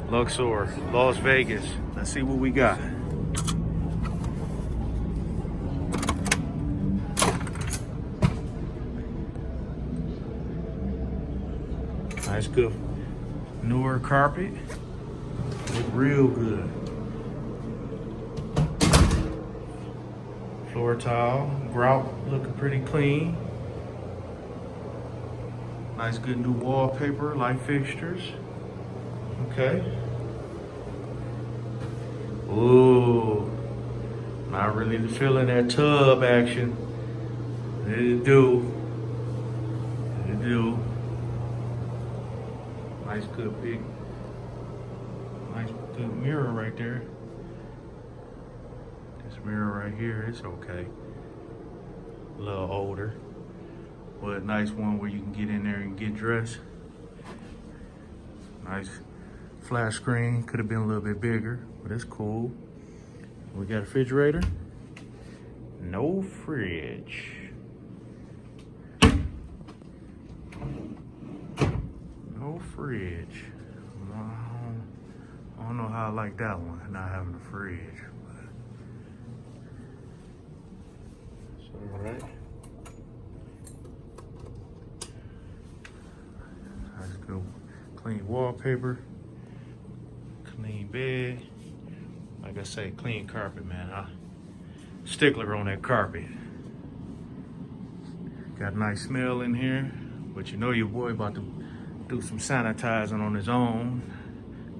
Luxor, Las Vegas. Let's see what we got. Nice, good, newer carpet. Look real good. Floor tile, grout looking pretty clean. Nice, good new wallpaper, light fixtures. Okay. Ooh, not really feeling that tub action. It do. It do. Nice, good, big, nice, good mirror right there. This mirror right here, it's okay. A little older, but a nice one where you can get in there and get dressed. Nice flat screen, could have been a little bit bigger, but it's cool. We got a refrigerator, no fridge. No fridge. I don't know how I like that one, not having a fridge. But it's all right. Nice, good, clean wallpaper, clean bed. Like I say, clean carpet, man. Stickler on that carpet. Got a nice smell in here, but you know your boy about to do some sanitizing on his own.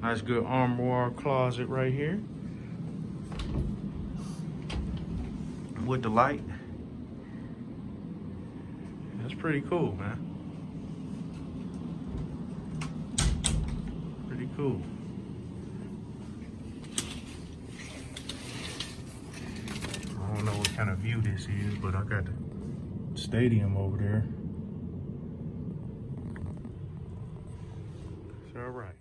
Nice, good armoire closet right here with the light. That's pretty cool, man. Pretty cool. I don't know what kind of view this is, but I got the stadium over there. It's all right.